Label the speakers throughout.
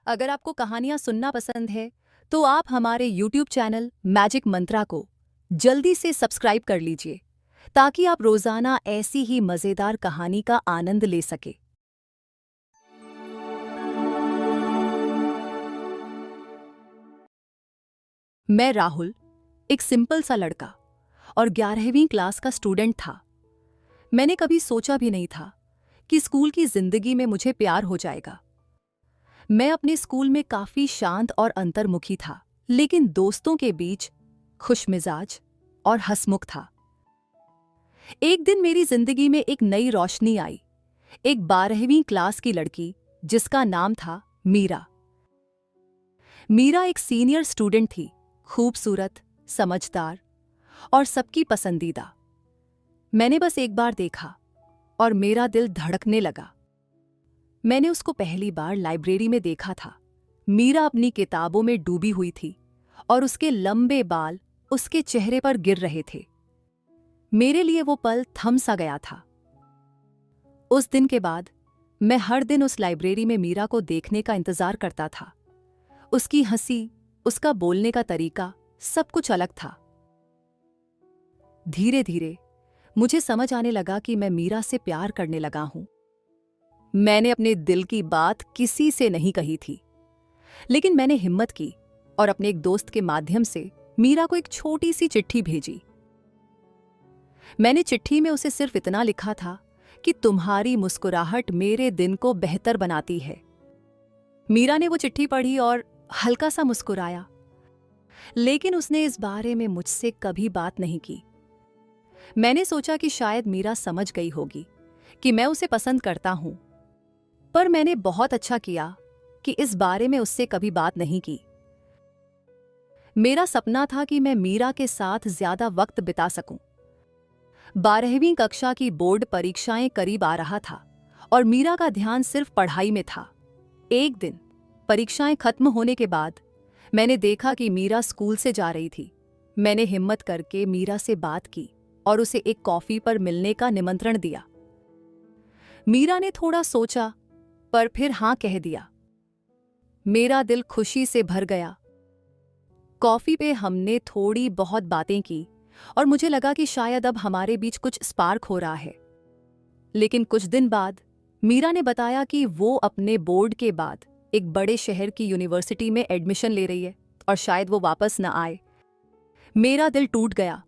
Speaker 1: अगर आपको कहानियां सुनना पसंद है तो आप हमारे YouTube चैनल मैजिक मंत्रा को जल्दी से सब्सक्राइब कर लीजिए ताकि आप रोजाना ऐसी ही मजेदार कहानी का आनंद ले सके। मैं राहुल, एक सिंपल सा लड़का और 11वीं क्लास का स्टूडेंट था। मैंने कभी सोचा भी नहीं था कि स्कूल की जिंदगी में मुझे प्यार हो जाएगा। मैं अपने स्कूल में काफी शांत और अंतर्मुखी था, लेकिन दोस्तों के बीच खुशमिजाज और हंसमुख था। एक दिन मेरी जिंदगी में एक नई रोशनी आई। एक 12वीं क्लास की लड़की जिसका नाम था मीरा। मीरा एक सीनियर स्टूडेंट थी, खूबसूरत, समझदार और सबकी पसंदीदा। मैंने बस एक बार देखा और मेरा दिल धड़कने लगा। मैंने उसको पहली बार लाइब्रेरी में देखा था। मीरा अपनी किताबों में डूबी हुई थी और उसके लंबे बाल उसके चेहरे पर गिर रहे थे। मेरे लिए वो पल थम सा गया था। उस दिन के बाद मैं हर दिन उस लाइब्रेरी में मीरा को देखने का इंतजार करता था। उसकी हंसी, उसका बोलने का तरीका, सब कुछ अलग था। धीरे धीरे मुझे समझ आने लगा कि मैं मीरा से प्यार करने लगा हूं। मैंने अपने दिल की बात किसी से नहीं कही थी, लेकिन मैंने हिम्मत की और अपने एक दोस्त के माध्यम से मीरा को एक छोटी सी चिट्ठी भेजी। मैंने चिट्ठी में उसे सिर्फ इतना लिखा था कि तुम्हारी मुस्कुराहट मेरे दिन को बेहतर बनाती है। मीरा ने वो चिट्ठी पढ़ी और हल्का सा मुस्कुराया, लेकिन उसने इस बारे में मुझसे कभी बात नहीं की। मैंने सोचा कि शायद मीरा समझ गई होगी कि मैं उसे पसंद करता हूं, पर मैंने बहुत अच्छा किया कि इस बारे में उससे कभी बात नहीं की। मेरा सपना था कि मैं मीरा के साथ ज्यादा वक्त बिता सकूं। 12वीं कक्षा की बोर्ड परीक्षाएं करीब आ रहा था और मीरा का ध्यान सिर्फ पढ़ाई में था। एक दिन परीक्षाएं खत्म होने के बाद मैंने देखा कि मीरा स्कूल से जा रही थी। मैंने हिम्मत करके मीरा से बात की और उसे एक कॉफी पर मिलने का निमंत्रण दिया। मीरा ने थोड़ा सोचा, पर फिर हां कह दिया। मेरा दिल खुशी से भर गया। कॉफी पे हमने थोड़ी बहुत बातें की और मुझे लगा कि शायद अब हमारे बीच कुछ स्पार्क हो रहा है। लेकिन कुछ दिन बाद मीरा ने बताया कि वो अपने बोर्ड के बाद एक बड़े शहर की यूनिवर्सिटी में एडमिशन ले रही है और शायद वो वापस न आए। मेरा दिल टूट गया,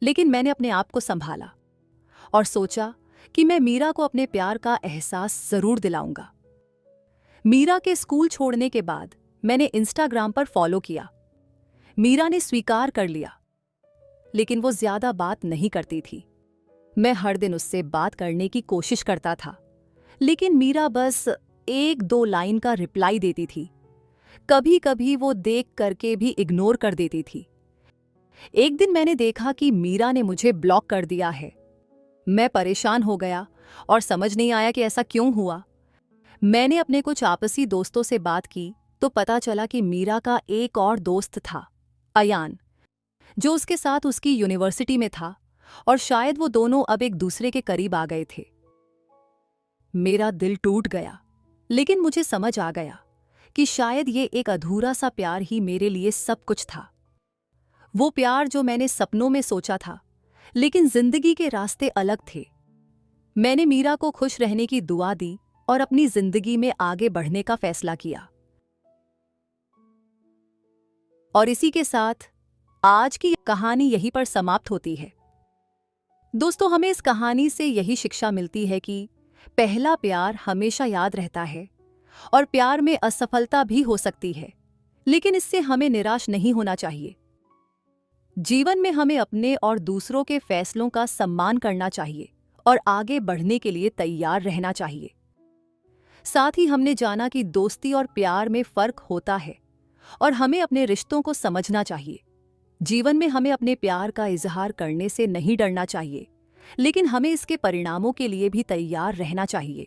Speaker 1: लेकिन मैंने अपने आप को संभाला और सोचा कि मैं मीरा को अपने प्यार का एहसास जरूर दिलाऊंगा। मीरा के स्कूल छोड़ने के बाद मैंने इंस्टाग्राम पर फॉलो किया। मीरा ने स्वीकार कर लिया, लेकिन वो ज्यादा बात नहीं करती थी। मैं हर दिन उससे बात करने की कोशिश करता था, लेकिन मीरा बस 1-2 लाइन का रिप्लाई देती थी। कभी कभी वो देख करके भी इग्नोर कर देती थी। एक दिन मैंने देखा कि मीरा ने मुझे ब्लॉक कर दिया है। मैं परेशान हो गया और समझ नहीं आया कि ऐसा क्यों हुआ। मैंने अपने कुछ आपसी दोस्तों से बात की तो पता चला कि मीरा का एक और दोस्त था, अयान, जो उसके साथ उसकी यूनिवर्सिटी में था और शायद वो दोनों अब एक दूसरे के करीब आ गए थे। मेरा दिल टूट गया, लेकिन मुझे समझ आ गया कि शायद ये एक अधूरा सा प्यार ही मेरे लिए सब कुछ था। वो प्यार जो मैंने सपनों में सोचा था, लेकिन जिंदगी के रास्ते अलग थे। मैंने मीरा को खुश रहने की दुआ दी और अपनी जिंदगी में आगे बढ़ने का फैसला किया। और इसी के साथ आज की कहानी यहीं पर समाप्त होती है। दोस्तों, हमें इस कहानी से यही शिक्षा मिलती है कि पहला प्यार हमेशा याद रहता है और प्यार में असफलता भी हो सकती है, लेकिन इससे हमें निराश नहीं होना चाहिए। जीवन में हमें अपने और दूसरों के फैसलों का सम्मान करना चाहिए और आगे बढ़ने के लिए तैयार रहना चाहिए। साथ ही हमने जाना कि दोस्ती और प्यार में फर्क होता है और हमें अपने रिश्तों को समझना चाहिए। जीवन में हमें अपने प्यार का इजहार करने से नहीं डरना चाहिए, लेकिन हमें इसके परिणामों के लिए भी तैयार रहना चाहिए।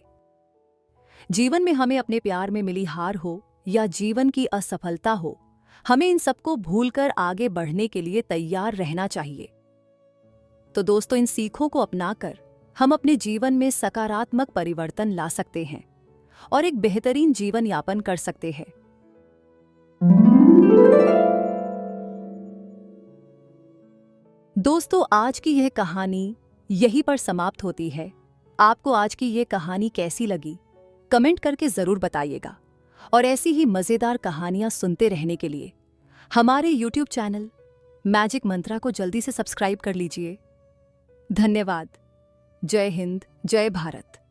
Speaker 1: जीवन में हमें अपने प्यार में मिली हार हो या जीवन की असफलता हो, हमें इन सबको भूलकर आगे बढ़ने के लिए तैयार रहना चाहिए। तो दोस्तों, इन सीखों को अपनाकर हम अपने जीवन में सकारात्मक परिवर्तन ला सकते हैं और एक बेहतरीन जीवन यापन कर सकते हैं। दोस्तों, आज की यह कहानी यहीं पर समाप्त होती है। आपको आज की यह कहानी कैसी लगी? कमेंट करके जरूर बताइएगा। और ऐसी ही मजेदार कहानियां सुनते रहने के लिए हमारे YouTube चैनल मैजिक मंत्रा को जल्दी से सब्सक्राइब कर लीजिए। धन्यवाद। जय हिंद, जय भारत।